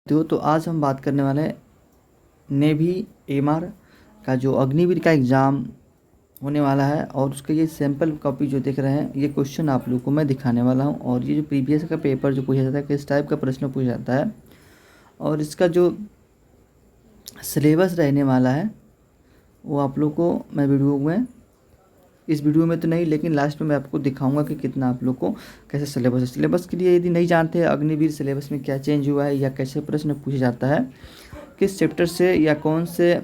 तो आज हम बात करने वाले हैं नेवी एमआर का जो अग्निवीर का एग्ज़ाम होने वाला है और उसका ये सैम्पल कॉपी जो देख रहे हैं, ये क्वेश्चन आप लोगों को मैं दिखाने वाला हूँ। और ये जो प्रीवियस का पेपर जो पूछा जाता है, किस टाइप का प्रश्न पूछा जाता है और इसका जो सिलेबस रहने वाला है वो आप लोग को मैं इस वीडियो में तो नहीं, लेकिन लास्ट में मैं आपको दिखाऊंगा कि कितना आप लोग को कैसे सिलेबस है। सिलेबस के लिए यदि नहीं जानते हैं अग्निवीर सिलेबस में क्या चेंज हुआ है या कैसे प्रश्न पूछा जाता है, किस चैप्टर से या कौन से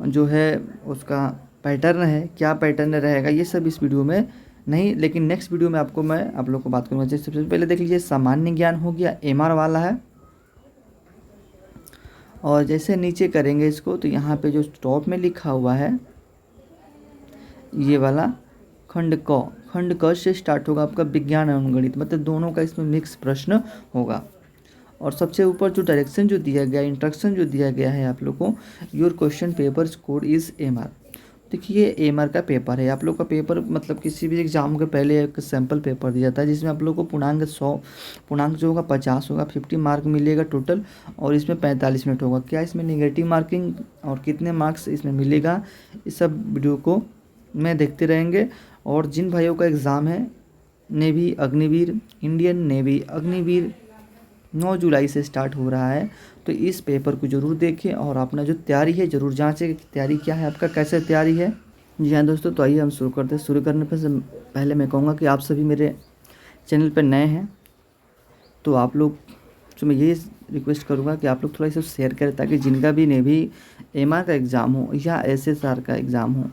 जो है उसका पैटर्न है, क्या पैटर्न रहेगा, ये सब इस वीडियो में नहीं, लेकिन नेक्स्ट वीडियो में मैं आप लोग को बात करूँगा। जैसे सबसे पहले देख लीजिए, सामान्य ज्ञान हो गया, एमआर वाला है। और जैसे नीचे करेंगे इसको तो यहाँ पे जो टॉप में लिखा हुआ है ये वाला खंड क से स्टार्ट होगा आपका विज्ञान एवं गणित, मतलब दोनों का इसमें मिक्स प्रश्न होगा। और सबसे ऊपर जो डायरेक्शन जो दिया गया, इंस्ट्रक्शन जो दिया गया है आप लोग को, your question paper score is MR. देखिए ये एमआर का पेपर है, आप लोग का पेपर मतलब किसी भी एग्जाम के पहले एक सैम्पल पेपर दिया जाता है जिसमें आप लोग को पूर्णांक जो होगा 50 होगा, 50 मार्क मिलेगा टोटल, और इसमें 45 मिनट होगा। क्या इसमें नेगेटिव मार्किंग और कितने मार्क्स इसमें मिलेगा, इस सब वीडियो को में देखते रहेंगे। और जिन भाइयों का एग्ज़ाम है navy Agniveer, Indian navy Agniveer 9 जुलाई से स्टार्ट हो रहा है, तो इस पेपर को ज़रूर देखें और अपना जो तैयारी है ज़रूर जांचें कि तैयारी क्या है आपका, कैसे तैयारी है। जी हाँ दोस्तों, तो आइए हम शुरू करते हैं। शुरू करने से पहले मैं कहूँगा कि आप सभी मेरे चैनल पर नए हैं तो आप लोग जो मैं ये रिक्वेस्ट करूँगा कि आप लोग थोड़ा सा शेयर करें, ताकि जिनका भी नेवी एमआर का एग्ज़ाम हो या एसएसआर का एग्ज़ाम हो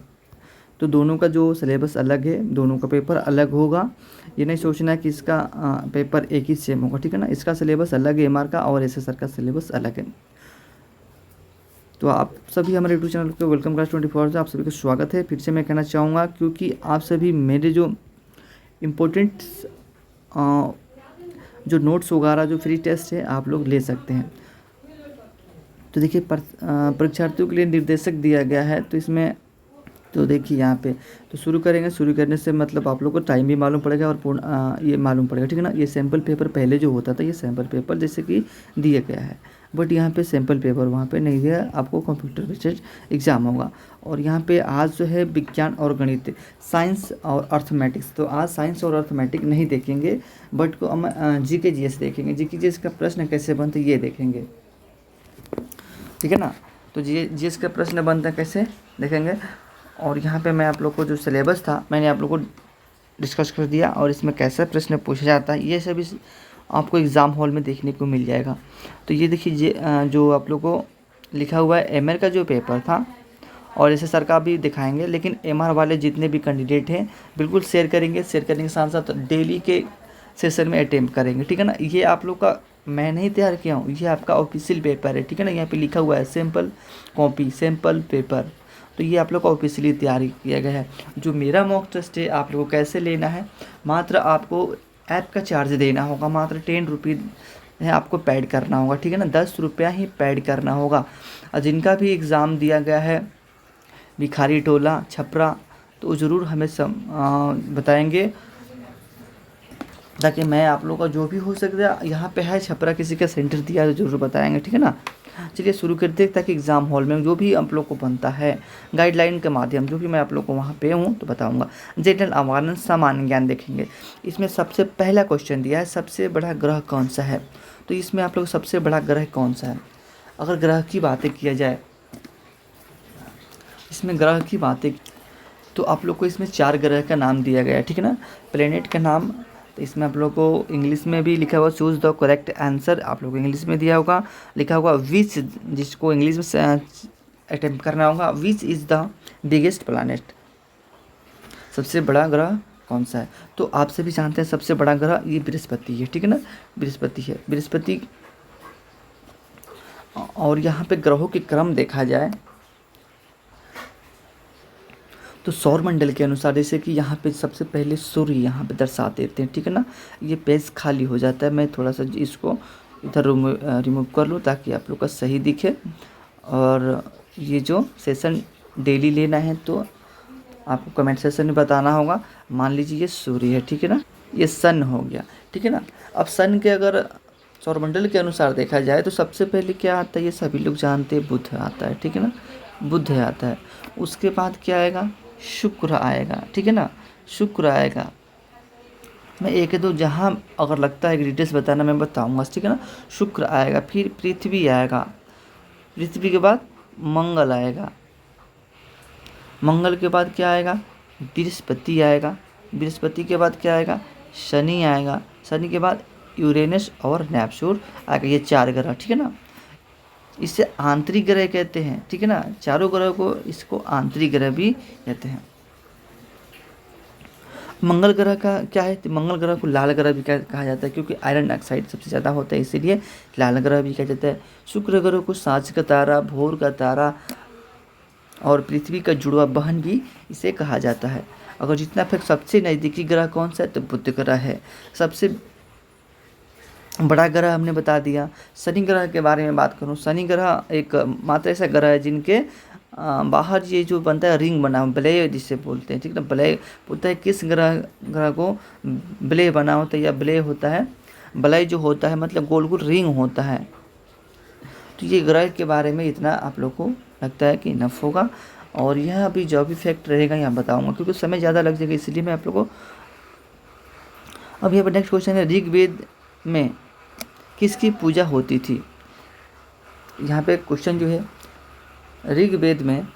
तो दोनों का जो सिलेबस अलग है, दोनों का पेपर अलग होगा। ये नहीं सोचना है कि इसका पेपर एक ही सेम होगा, ठीक है ना। इसका सिलेबस अलग है एमआर का और एसएसआर का सिलेबस अलग है। तो आप सभी हमारे यूट्यूब चैनल पे वेलकम क्लास 24 से आप सभी का स्वागत है। फिर से मैं कहना चाहूँगा क्योंकि आप सभी मेरे जो इम्पोर्टेंट जो नोट्स वगैरह जो फ्री टेस्ट है आप लोग ले सकते हैं। तो देखिए परीक्षार्थियों के लिए निर्देशक दिया गया है, तो इसमें तो देखिए यहाँ पे तो शुरू करेंगे। शुरू करने से मतलब आप लोग को टाइम भी मालूम पड़ेगा और ये मालूम पड़ेगा, ठीक है ना। ये सैम्पल पेपर पहले जो होता था, ये सैम्पल पेपर जैसे कि दिया गया है, बट यहाँ पे सैम्पल पेपर वहाँ पे नहीं दिया, आपको कंप्यूटर बेस्ड एग्ज़ाम होगा। और यहाँ पे आज जो है विज्ञान और गणित, साइंस और अर्थमेटिक्स, तो आज साइंस और अर्थमेटिक नहीं देखेंगे, बट को हम जीके जीएस देखेंगे। जीके जीएस का प्रश्न कैसे बनते ये देखेंगे, ठीक है ना। तो जीएस का प्रश्न बनता कैसे देखेंगे। और यहाँ पे मैं आप लोग को जो सिलेबस था मैंने आप लोग को डिस्कस कर दिया, और इसमें कैसा प्रश्न पूछा जाता है ये सब इस आपको एग्ज़ाम हॉल में देखने को मिल जाएगा। तो ये देखिए जो आप लोग को लिखा हुआ है एमआर का जो पेपर था और एसएसआर का भी दिखाएंगे, लेकिन एमआर वाले जितने भी कैंडिडेट हैं बिल्कुल शेयर करेंगे। शेयर करने के साथ साथ डेली के सेशन में अटेम्प्ट करेंगे, ठीक है ना। ये आप लोग का मैं नहीं तैयार किया हूँ, ये आपका ऑफिशियल पेपर है, ठीक है ना। यहाँ पे लिखा हुआ है सैम्पल कॉपी सैम्पल पेपर, तो ये आप लोग का ऑफिशियली तैयारी किया गया है। जो मेरा मॉक टेस्ट है आप लोगों को कैसे लेना है, मात्र आपको ऐप का चार्ज देना होगा, मात्र 10 रुपये है आपको पेड करना होगा, ठीक है ना। 10 रुपया ही पेड करना होगा। और जिनका भी एग्ज़ाम दिया गया है भिखारी टोला छपरा, तो ज़रूर हमें बताएंगे, ताकि मैं आप लोग का जो भी हो सकता है यहाँ पे है छपरा किसी का सेंटर दिया है तो ज़रूर बताएंगे, ठीक है ना। चलिए शुरू करते हैं, ताकि एग्ज़ाम हॉल में जो भी आप लोग को बनता है गाइडलाइन के माध्यम जो भी मैं आप लोग को वहाँ पे हूँ तो बताऊँगा। जनरल अवेयरनेस सामान्य ज्ञान देखेंगे। इसमें सबसे पहला क्वेश्चन दिया है सबसे बड़ा ग्रह कौन सा है, तो इसमें आप लोग सबसे बड़ा ग्रह कौन सा है। अगर ग्रह की बातें किया जाए, इसमें ग्रह की बातें तो आप लोग को इसमें 4 ग्रह का नाम दिया गया है, ठीक है ना। प्लेनेट का नाम, तो इसमें आप लोग को इंग्लिश में भी लिखा हुआ चूज़ द करेक्ट आंसर, आप लोग को इंग्लिश में दिया होगा, लिखा होगा विच, जिसको इंग्लिश में अटेम्प्ट करना होगा, which is the biggest planet, सबसे बड़ा ग्रह कौन सा है। तो आप सभी जानते हैं सबसे बड़ा ग्रह ये बृहस्पति है, ठीक है ना, बृहस्पति है, बृहस्पति। और यहाँ पे ग्रहों के क्रम देखा जाए तो सौर मंडल के अनुसार, जैसे कि यहाँ पे सबसे पहले सूर्य यहाँ पे दर्शा देते हैं, ठीक है ना। ये पेज खाली हो जाता है, मैं थोड़ा सा इसको इधर रिमूव कर लूँ ताकि आप लोग का सही दिखे। और ये जो सेशन डेली लेना है तो आपको कमेंट सेशन में बताना होगा। मान लीजिए ये सूर्य है, ठीक है ना, ये सन हो गया, ठीक है ना। अब सन के अगर सौरमंडल के अनुसार देखा जाए तो सबसे पहले क्या आता है, ये सभी लोग जानते हैं, बुध आता है, ठीक है ना, बुध आता है। उसके बाद क्या आएगा, शुक्र आएगा, ठीक है ना, शुक्र आएगा। मैं एक दो जहाँ अगर लगता है कि डिटेल्स बताना मैं बताऊंगा, ठीक है ना। शुक्र आएगा, फिर पृथ्वी आएगा, पृथ्वी के बाद मंगल आएगा, मंगल के बाद क्या आएगा, बृहस्पति आएगा, बृहस्पति के बाद क्या आएगा, शनि आएगा, शनि के बाद यूरेनस और नेपच्यून आएगा। ये 4 ग्रह, ठीक है ना। इसे आंतरिक ग्रह कहते हैं, ठीक है ना, चारों ग्रह को इसको आंतरिक ग्रह भी कहते हैं। मंगल ग्रह का क्या है, तो मंगल ग्रह को लाल ग्रह भी कहा जाता है, क्योंकि आयरन ऑक्साइड सबसे ज़्यादा होता है, इसीलिए लाल ग्रह भी कहा जाता है। शुक्र ग्रह को सांझ का तारा, भोर का तारा और पृथ्वी का जुड़वा बहन भी इसे कहा जाता है। अगर जितना फिर सबसे नज़दीकी ग्रह कौन सा है, तो बुध ग्रह है। सबसे बड़ा ग्रह हमने बता दिया। शनि ग्रह के बारे में बात करूं, शनि ग्रह एक मात्र ऐसा ग्रह है जिनके बाहर ये जो बनता है रिंग बना, वलय जिसे बोलते हैं, ठीक है ना। वलय बोलता है किस ग्रह को वलय बना होता है या वलय होता है, वलय जो होता है मतलब गोल गोल रिंग होता है। तो ये ग्रह के बारे में इतना आप लोग को लगता है कि इनफ होगा। और यह अभी जो भी फैक्ट रहेगा यहाँ बताऊँगा, क्योंकि समय ज़्यादा लग जाएगा, इसलिए मैं आप लोग को। अब यहाँ पर नेक्स्ट क्वेश्चन है, ऋग्वेद में किसकी पूजा होती थी। यहाँ पे क्वेश्चन जो है, ऋग्वेद में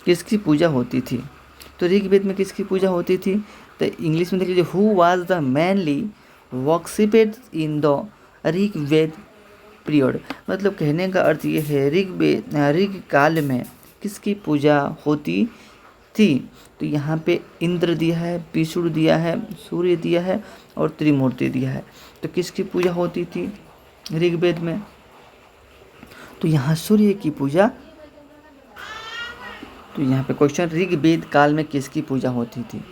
किसकी पूजा होती थी। तो ऋग्वेद में किसकी पूजा होती थी, तो इंग्लिश में देख लीजिए, who was the mainly worshipped in the Rigveda period. मतलब कहने का अर्थ ये है, ऋग काल में किसकी पूजा होती थी। तो यहाँ पे इंद्र दिया है, विष्णु दिया है, सूर्य दिया है और त्रिमूर्ति दिया है। तो किसकी पूजा होती थी ऋग्वेद में, तो यहाँ सूर्य की पूजा। तो यहाँ पे क्वेश्चन, ऋग्वेद काल में किसकी पूजा होती थी।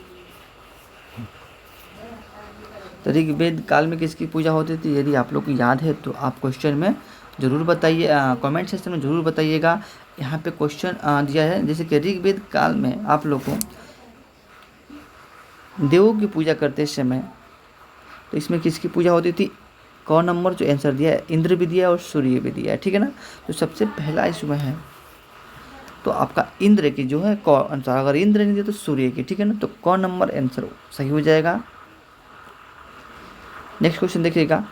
तो ऋग्वेद काल में किसकी पूजा होती थी, यदि आप लोग को याद है तो आप क्वेश्चन में ज़रूर बताइए, कमेंट सेक्शन में ज़रूर बताइएगा। यहाँ पे क्वेश्चन दिया है, जैसे कि ऋग्वेद काल में आप लोग को देवों की पूजा करते समय, तो इसमें किसकी पूजा होती थी, कौन नंबर जो आंसर दिया है, इंद्र भी दिया है और सूर्य भी दिया है, ठीक है ना। तो सबसे पहला इसमें है तो आपका इंद्र की जो है कौन आंसर, अगर इंद्र नहीं दिया तो सूर्य की, ठीक है ना। तो कौन नंबर आंसर सही हो जाएगा। नेक्स्ट क्वेश्चन देखिएगा,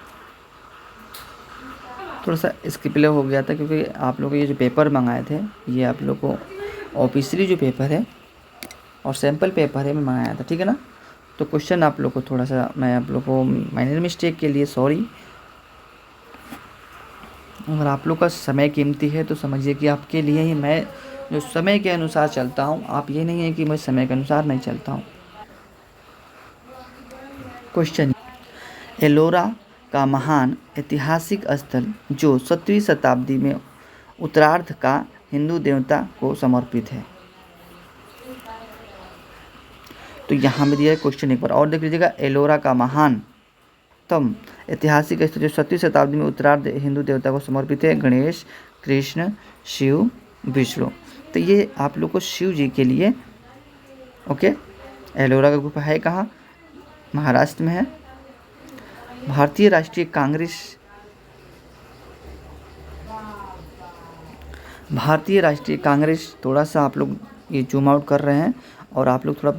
थोड़ा सा स्किपले हो गया था क्योंकि आप लोग ये जो पेपर मंगाए थे, ये आप लोग को ऑफिशियली जो पेपर है और सैम्पल पेपर है मैं मंगाया था, ठीक है ना। तो क्वेश्चन आप लोग को थोड़ा सा, मैं आप लोग को माइनर मिस्टेक के लिए सॉरी। अगर आप लोग का समय कीमती है तो समझिए कि आपके लिए ही मैं जो समय के अनुसार चलता हूँ, आप ये नहीं है कि मैं समय के अनुसार नहीं चलता हूँ। क्वेश्चन, एलोरा का महान ऐतिहासिक स्थल जो 7वीं शताब्दी में उत्तरार्ध का हिंदू देवता को समर्पित है। तो यहाँ में दिया है क्वेश्चन, एक बार और देख लीजिएगा, एलोरा का महान तम ऐतिहासिक स्थल जो 7वीं शताब्दी में उत्तरार्ध हिंदू देवता को समर्पित है, गणेश, कृष्ण, शिव, विष्णु। तो ये आप लोग को शिव जी के लिए, ओके। एलोरा का गुफा है कहाँ, महाराष्ट्र में है। भारतीय राष्ट्रीय कांग्रेस, थोड़ा सा आप लोग ये जूम आउट कर रहे हैं और आप लोग थोड़ा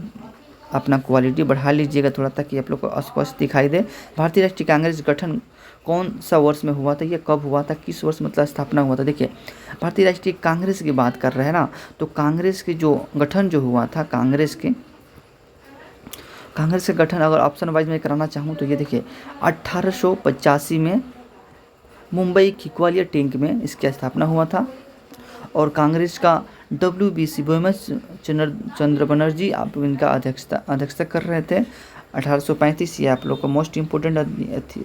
अपना क्वालिटी बढ़ा लीजिएगा थोड़ा, ताकि आप लोग को स्पष्ट दिखाई दे। भारतीय राष्ट्रीय कांग्रेस गठन कौन सा वर्ष में हुआ था, ये कब हुआ था, किस वर्ष मतलब स्थापना हुआ था। देखिए, भारतीय राष्ट्रीय कांग्रेस की बात कर रहे हैं ना, तो कांग्रेस की जो गठन जो हुआ था, कांग्रेस के गठन अगर ऑप्शन वाइज में कराना चाहूँ तो ये देखिए, 1885 में मुंबई की ग्वालियर टैंक में इसकी स्थापना हुआ था। और कांग्रेस का WBC बोमस चंद्र बनर्जी आप इनका अध्यक्षता कर रहे थे। 1835 ये आप लोग को मोस्ट इम्पोर्टेंट थी,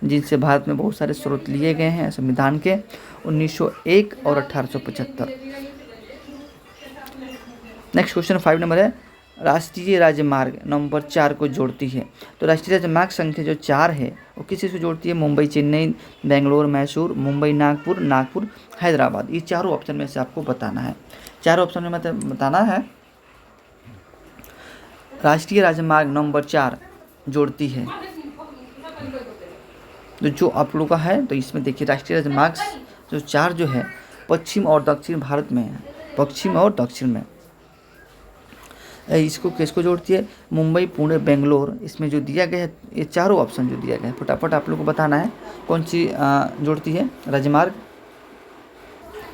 जिनसे भारत में बहुत सारे स्रोत लिए गए हैं संविधान के। 1901 और 1875। नेक्स्ट क्वेश्चन 5 नंबर है, राष्ट्रीय राजमार्ग नंबर 4 को जोड़ती है। तो राष्ट्रीय राजमार्ग संख्या जो 4 है वो किसी से जोड़ती है, मुंबई चेन्नई, बेंगलोर मैसूर, मुंबई नागपुर हैदराबाद। ये चारों ऑप्शन में से आपको बताना है, चारों ऑप्शन में मतलब बताना है। राष्ट्रीय राजमार्ग नंबर 4 जोड़ती है तो जो आप लोगों का है, तो इसमें देखिए राष्ट्रीय राजमार्ग जो 4 जो है पश्चिम और दक्षिण भारत में है, पश्चिम और दक्षिण में। इसको किसको जोड़ती है? मुंबई, पुणे, बेंगलोर। इसमें जो दिया गया है ये चारों ऑप्शन जो दिया गया है, फटाफट आप लोग को बताना है कौन सी जोड़ती है राजमार्ग।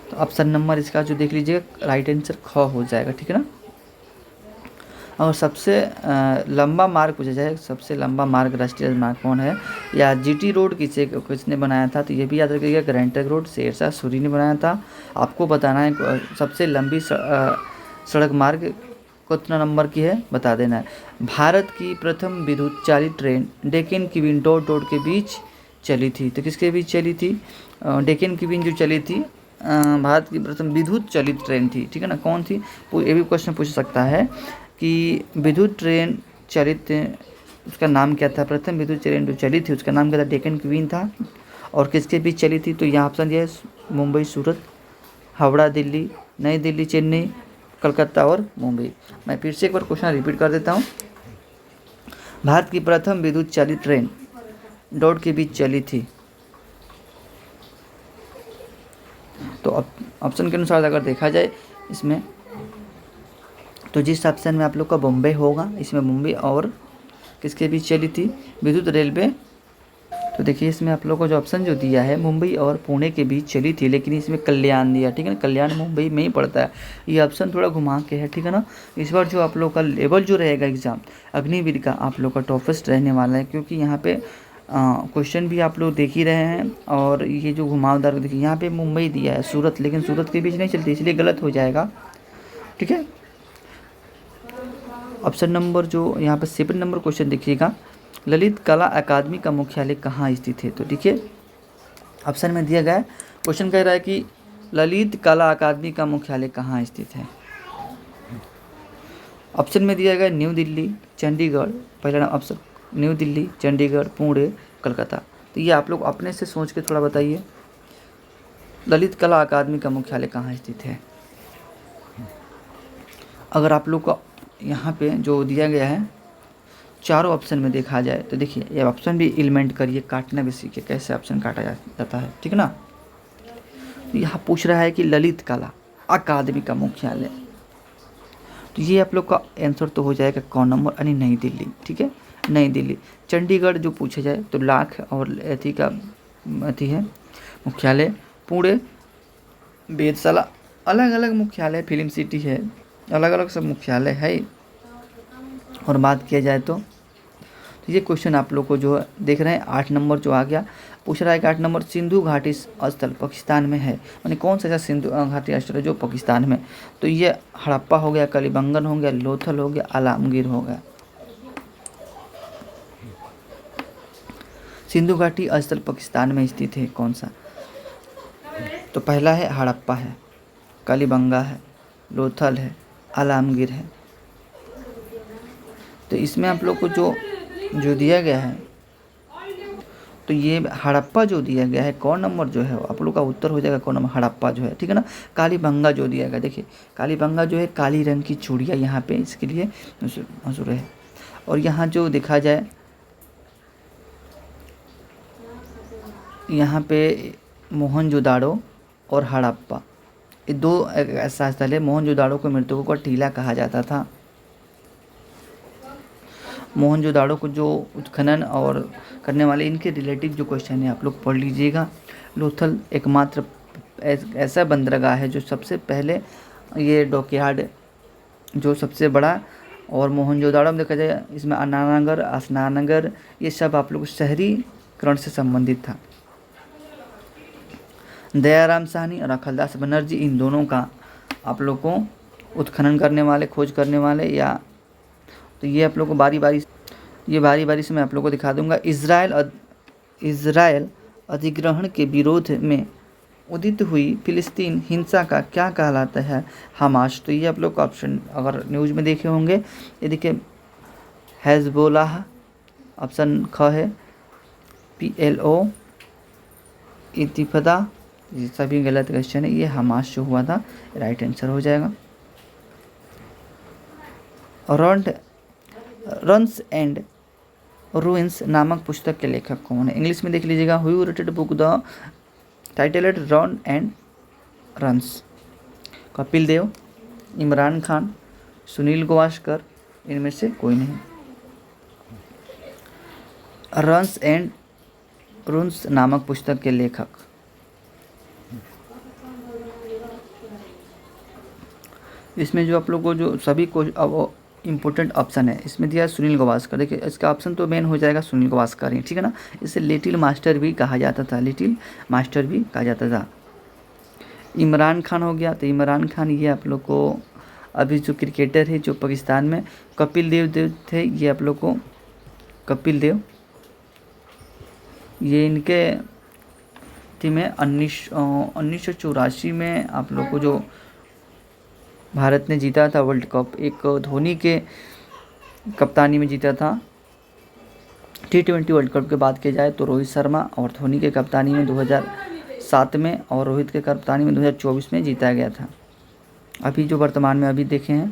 तो ऑप्शन नंबर इसका जो देख लीजिएगा राइट आंसर ख हो जाएगा, ठीक है ना। और सबसे लंबा मार्ग पूछा जाए, सबसे लंबा मार्ग राष्ट्रीय राजमार्ग कौन है, या जीटी रोड किसने बनाया था, तो ये भी याद रखिएगा grand trunk road Shershah Suri ने बनाया था। आपको बताना है सबसे लंबी सड़क मार्ग कितना नंबर की है, बता देना है। भारत की प्रथम विद्युत चालित train Deccan queen dot dot के बीच चली थी, तो किसके बीच चली थी? डेक्कन क्वीन जो चली थी भारत की प्रथम विद्युत चालित ट्रेन थी, ठीक है ना। कौन थी? ये भी क्वेश्चन पूछ सकता है कि विद्युत ट्रेन चलित उसका नाम क्या था? प्रथम विद्युत ट्रेन जो चली थी उसका नाम क्या था? डेक्कन क्वीन था। और किसके बीच चली थी? तो यहाँ ऑप्शन दिया है मुंबई सूरत, हावड़ा दिल्ली, नई दिल्ली चेन्नई, कलकत्ता और मुंबई। मैं फिर से एक बार क्वेश्चन रिपीट कर देता हूँ। भारत की प्रथम विद्युत चालित ट्रेन डॉट के बीच चली थी, तो ऑप्शन के अनुसार अगर देखा जाए इसमें, तो जिस ऑप्शन में आप लोग का बॉम्बे होगा, इसमें मुंबई और किसके बीच चली थी? विद्युत रेलवे। तो देखिए इसमें आप लोग को जो ऑप्शन जो दिया है मुंबई और पुणे के बीच चली थी, लेकिन इसमें कल्याण दिया, ठीक है ना। कल्याण मुंबई में ही पड़ता है, ये ऑप्शन थोड़ा घुमा के है, ठीक है ना। इस बार जो आप लोग का लेवल जो रहेगा एग्जाम अग्निवीर का आप लोग का टॉपेस्ट रहने वाला है, क्योंकि यहाँ पे क्वेश्चन भी आप लोग देख ही रहे हैं। और ये जो घुमावदार देखिए यहाँ पे मुंबई दिया है सूरत, लेकिन सूरत के बीच नहीं चलती, इसलिए गलत हो जाएगा, ठीक है। ऑप्शन नंबर जो यहाँ पर 7 नंबर क्वेश्चन देखिएगा, ललित कला अकादमी का मुख्यालय कहाँ स्थित है? तो देखिए ऑप्शन में दिया गया है, क्वेश्चन कह रहा है कि ललित कला अकादमी का मुख्यालय कहाँ स्थित है। ऑप्शन में दिया गया न्यू दिल्ली, चंडीगढ़, पहला ऑप्शन न्यू दिल्ली, चंडीगढ़, पुणे, कलकत्ता। तो ये आप लोग अपने से सोच के थोड़ा बताइए, ललित कला अकादमी का मुख्यालय कहाँ स्थित है। अगर आप लोग का यहाँ पे जो दिया गया है चारों ऑप्शन में देखा जाए, तो देखिए ये ऑप्शन भी एलिमेंट करिए, काटना भी सीखिए कैसे ऑप्शन काटा जाता है, ठीक है ना। तो यहाँ पूछ रहा है कि ललित कला अकादमी का मुख्यालय, तो ये आप लोग का आंसर तो हो जाएगा कौन नंबर, यानी नई दिल्ली, ठीक है, नई दिल्ली। चंडीगढ़ जो पूछा जाए तो लाख और अथी का अथी है मुख्यालय, पुणे, वेधशाला, अलग अलग मुख्यालय, फिल्म सिटी है, अलग अलग सब मुख्यालय है। और बात किया जाए तो ये क्वेश्चन आप लोग को जो देख रहे हैं 8 नंबर जो आ गया, पूछ रहा है कि 8 नंबर सिंधु घाटी स्थल पाकिस्तान में है, यानी कौन सा ऐसा सिंधु घाटी स्थल है जो पाकिस्तान में? तो ये हड़प्पा हो गया, कलिबंगन हो गया, लोथल हो गया, आलमगीर हो गया। सिंधु घाटी स्थल पाकिस्तान में स्थित है कौन सा? तो पहला है हड़प्पा है, कालीबंगा है, लोथल है, आलमगीर है। तो इसमें आप लोग को जो दिया गया है, तो ये हड़प्पा जो दिया गया है कौन नंबर जो है आप लोग का उत्तर हो जाएगा कौन नंबर, हड़प्पा जो है, ठीक है ना। कालीबंगा जो दिया गया, देखिए कालीबंगा जो है काली रंग की चूड़ियाँ यहाँ पे इसके लिए मशहूर है। और यहाँ जो देखा जाए यहाँ पे मोहनजोदाड़ो और हड़प्पा ये 2 ऐसा स्थल है। मोहनजोदाड़ो को मृतकों का टीला कहा जाता था। मोहनजोदाड़ो को जो उत्खनन और करने वाले इनके रिलेटिव जो क्वेश्चन है आप लोग पढ़ लीजिएगा। लोथल एकमात्र ऐसा बंदरगाह है जो सबसे पहले ये डॉकयार्ड जो सबसे बड़ा, और मोहनजोदाड़ो में देखा जाए इसमें अन्नानगर, अस्नानगर ये सब आप लोग शहरीकरण से संबंधित था। दयाराम साहनी और अखिलदास बनर्जी इन दोनों का आप लोग को उत्खनन करने वाले, खोज करने वाले, या तो ये आप लोग को बारी बारी से मैं आप लोग को दिखा दूंगा। इज़राइल अधिग्रहण के विरोध में उदित हुई फिलिस्तीन हिंसा का क्या कहलाता है? हमास। तो ये आप लोग का ऑप्शन अगर न्यूज़ में देखे होंगे, ये देखिए हेजबोलाह, ऑप्शन ख है, PLO, इंतिफादा, ये सभी गलत क्वेश्चन है, ये हमास जो हुआ था राइट आंसर हो जाएगा। रन्स एंड रूइंस नामक पुस्तक के लेखक कौन है? इंग्लिश में देख लीजिएगा, who wrote book the titled run and runs? Kapil Dev, Imran Khan, Sunil Gavaskar, इनमें से कोई नहीं। रंस एंड रून्स नामक पुस्तक के लेखक, इसमें जो आप लोगों को जो सभी को अब इम्पोर्टेंट ऑप्शन है इसमें दिया सुनील गावस्कर। देखिए इसका ऑप्शन तो मेन हो जाएगा सुनील गावस्कर ही, ठीक है ना। इसे लिटिल मास्टर भी कहा जाता था, लिटिल मास्टर भी कहा जाता था। इमरान खान हो गया, तो इमरान खान ये आप लोग को अभी जो क्रिकेटर है जो पाकिस्तान में, कपिल देव थे ये आप लोग को, कपिल देव ये इनके थी में 1984 में आप लोग को जो भारत ने जीता था वर्ल्ड कप, एक धोनी के कप्तानी में जीता था। T20 वर्ल्ड कप के बात की जाए तो रोहित शर्मा और धोनी के कप्तानी में 2007 में और रोहित के कप्तानी में 2024 में जीता गया था। अभी जो वर्तमान में अभी देखे हैं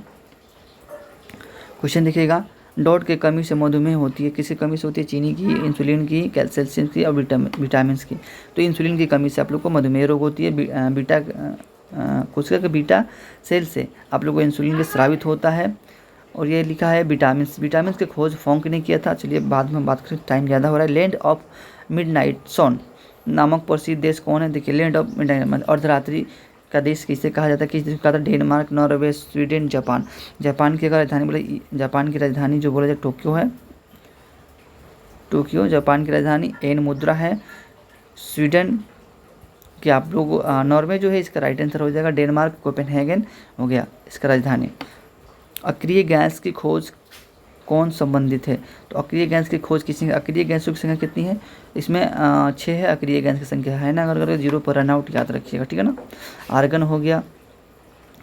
क्वेश्चन देखिएगा, डॉट के कमी से मधुमेह होती है, किसी कमी से होती है? चीनी की, इंसुलिन की, कैल्शियम की और विटामिन की। तो इंसुलिन की कमी से आप लोग को मधुमेह रोग होती है। बीटा कोशिका के बीटा सेल से आप लोग को इंसुलिन के स्रावित होता है। और ये लिखा है विटामिन की खोज फोंक ने किया था। चलिए बाद में बात करें, टाइम ज़्यादा हो रहा है। लैंड ऑफ मिडनाइट सन नामक प्रसिद्ध देश कौन है? देखिए लैंड ऑफ मिडनाइट मतलब अर्धरात्रि का देश किसे कहा जाता है? किस देश को कहा जाता है? Denmark, Norway, Sweden, Japan. Japan की अगर राजधानी बोले, जापान की राजधानी जो बोला जाए टोक्यो है, टोक्यो जापान की राजधानी। एन मुद्रा है। स्वीडन कि आप लोग, नॉर्वे जो है इसका राइट आंसर हो जाएगा। डेनमार्क कोपेनहेगन हो गया इसका राजधानी। अक्रिय गैस की खोज कौन संबंधित है? तो अक्रिय गैस की खोज किसी, अक्रिय गैसों की संख्या कितनी है? इसमें 6 है अक्रिय गैस की संख्या, है ना। अगर 0 पर रन आउट याद रखिएगा, ठीक है ना। आर्गन हो गया,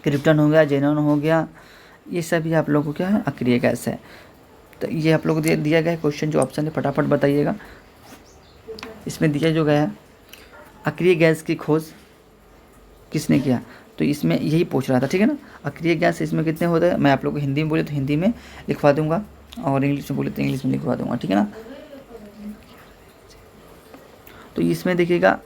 क्रिप्टन हो गया, जेनॉन हो गया, ये सभी आप लोगों को क्या है? अक्रिय गैस है। तो ये आप लोग को दिया गया है क्वेश्चन, जो ऑप्शन है फटाफट बताइएगा। इसमें दिया जो गया है अक्रिय गैस की खोज किसने किया, तो इसमें यही पूछ रहा था, ठीक है ना। अक्रिय गैस इसमें कितने होते हैं? मैं आप लोग को हिंदी में बोले तो हिंदी में लिखवा दूंगा और इंग्लिश में बोले तो इंग्लिश में लिखवा दूंगा, ठीक है ना। तो इसमें देखिएगा,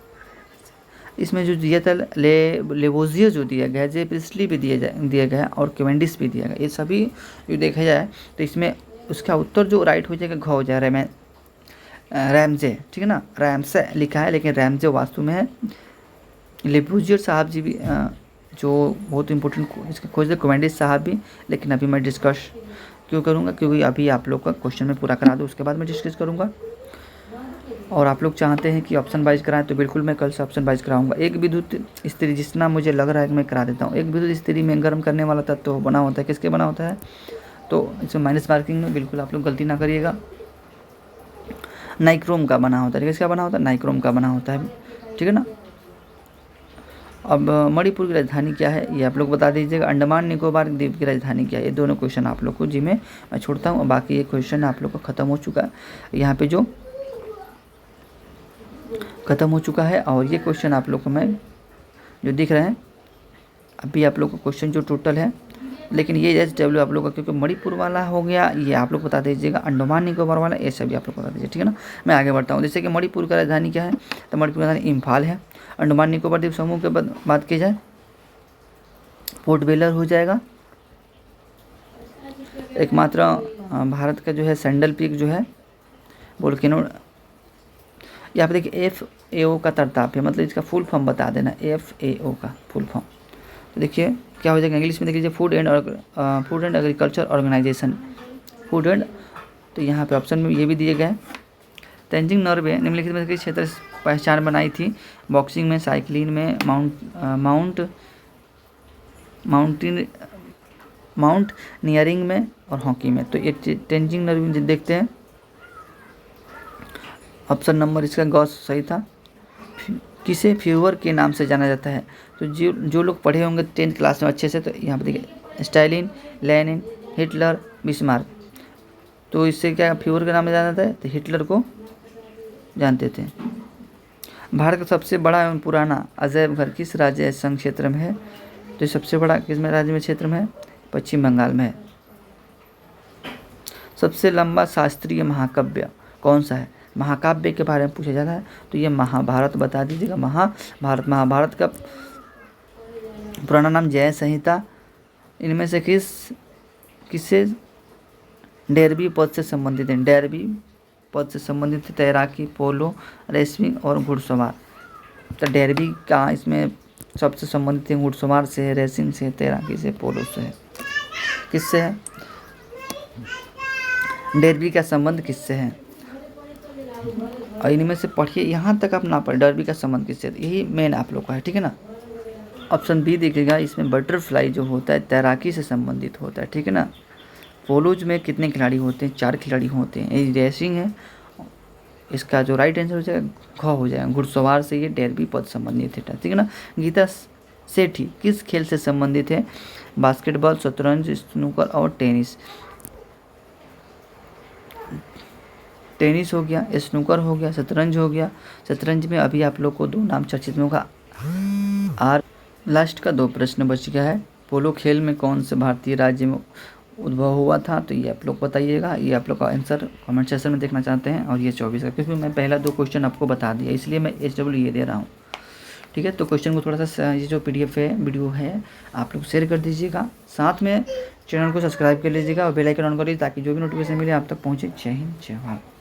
इसमें जो दिया था लेवोजियर जो दिया गया है, जे प्रिस्टली भी दिया गया है और केवेंडिस भी दिया गया। ये सभी जो देखा जाए तो इसमें उसका उत्तर जो राइट हो जाएगा घ हो जाएगा, रैमजे, ठीक है ना। रैमसे लिखा है लेकिन रैमजे वास्तु में है। लेवोजियर साहब जी भी जो बहुत इंपॉर्टेंट इसके खोज है, केवेंडिस साहब भी, लेकिन अभी मैं डिस्कस क्यों करूँगा, क्योंकि अभी आप लोग का क्वेश्चन में पूरा करा दूँ, उसके बाद मैं डिस्कस करूँगा। और आप लोग चाहते हैं कि ऑप्शन वाइज कराएं तो बिल्कुल मैं कल से ऑप्शन वाइज कराऊंगा। एक विद्युत इस्त्री, जितना मुझे लग रहा है कि मैं करा देता हूँ। एक विद्युत इस्त्री में गर्म करने वाला तत्व तो बना होता है, किसके बना होता है? तो इसमें माइनस मार्किंग में बिल्कुल आप लोग गलती ना करिएगा। नाइक्रोम का बना होता है, किसका बना होता है? नाइक्रोम का बना होता है, ठीक है ना। अब मणिपुर की राजधानी क्या है ये आप लोग बता दीजिएगा। अंडमान निकोबार द्वीप की राजधानी क्या है? ये दोनों क्वेश्चन आप लोग को जी मैं छोड़ता हूँ। बाकी ये क्वेश्चन आप लोग का ख़त्म हो चुका है, यहाँ पे जो ख़त्म हो चुका है। और ये क्वेश्चन आप लोग को मैं जो दिख रहे हैं अभी आप लोग को क्वेश्चन जो टोटल है, लेकिन ये SW आप लोग का, क्योंकि मणिपुर वाला हो गया ये आप लोग बता दीजिएगा, अंडमान निकोबार वाला ये सभी आप लोग बता दीजिए, ठीक है ना। मैं आगे बढ़ता हूँ। जैसे कि मणिपुर का राजधानी क्या है? तो मणिपुर की राजधानी इम्फाल है। अंडमान निकोबार द्वीप समूह के बात की जाए पोर्ट ब्लेयर हो जाएगा। एकमात्र भारत का जो है सैंडल पीक जो है वोल्केनो, यहाँ पे देखिए FAO का तरताप है, मतलब इसका फुल फॉर्म बता देना, FAO का फुल फॉर्म। तो देखिए क्या हो जाएगा इंग्लिश में, देख लीजिए food and agriculture organisation, food and. तो यहाँ पे ऑप्शन में ये भी दिए गए। तेंजिंग नॉर्वे निम्नलिखित में किस क्षेत्र से पहचान बनाई थी? बॉक्सिंग में, साइकिलिंग में, माउंटनियरिंग में और हॉकी में। तो ये तेंजिंग नॉर्वे देखते हैं, ऑप्शन नंबर इसका गॉस सही था। किसे फ्यूअर के नाम से जाना जाता है? तो जो लोग पढ़े होंगे 10th क्लास में अच्छे से, तो यहाँ पे देखिए स्टालिन, लेनिन, हिटलर, बिस्मार्क। तो इससे क्या फ्यूअर के नाम से जाना जाता है? तो हिटलर को जानते थे। भारत का सबसे बड़ा एवं पुराना अजैब घर किस राज्य संघ क्षेत्र में है? तो सबसे बड़ा किस में राज्य में क्षेत्र में है? पश्चिम बंगाल में है। सबसे लंबा शास्त्रीय महाकाव्य कौन सा है? महाकाव्य के बारे में पूछा जाता है तो ये महाभारत बता दीजिएगा। महाभारत का पुराना नाम जय संहिता। इनमें से किससे डेरबी पद से संबंधित है? डेरबी पद से संबंधित है तैराकी, पोलो, रेसलिंग और घुड़सवार। तो डेरबी का इसमें सबसे संबंधित है घुड़सवार से, रेसिंग से, तैराकी से, पोलो से है। किससे है? डेरबी का संबंध किससे है? और इनमें से पढ़िए, यहाँ तक आप ना पढ़े डेरबी का संबंध किससे, यही मेन आप लोग का है, ठीक है ना। ऑप्शन बी देखिएगा, इसमें बटरफ्लाई जो होता है तैराकी से संबंधित होता है, ठीक है ना। पोलोज में कितने खिलाड़ी होते हैं? 4 खिलाड़ी होते हैं। ये रेसिंग है, इसका जो राइट आंसर हो जाएगा घ हो जाएगा। घुड़सवार से ये डेरबी पद संबंधित है, ठीक है ना। गीता सेठी किस खेल से संबंधित है? बास्केटबॉल, शतरंज, स्नूकर और टेनिस। टेनिस हो गया, स्नूकर हो गया, शतरंज हो गया। शतरंज में अभी आप लोग को 2 नाम चर्चित में होगा। और लास्ट का 2 प्रश्न बच गया है। पोलो खेल में कौन से भारतीय राज्य में उद्भव हुआ था? तो ये आप लोग बताइएगा। ये आप लोग का आंसर कमेंट सेक्शन में देखना चाहते हैं। और ये 24 का, क्योंकि मैं पहला 2 क्वेश्चन आपको बता दिया, इसलिए मैं HW ये दे रहा हूँ, ठीक है। तो क्वेश्चन को थोड़ा सा ये जो PDF है, वीडियो है, आप लोग शेयर कर दीजिएगा। साथ में चैनल को सब्सक्राइब कर लीजिएगा और बेल आइकन ऑन कर लीजिए ताकि जो भी नोटिफिकेशन मिले आप तक पहुँचे। जय हिंद, जय भारत।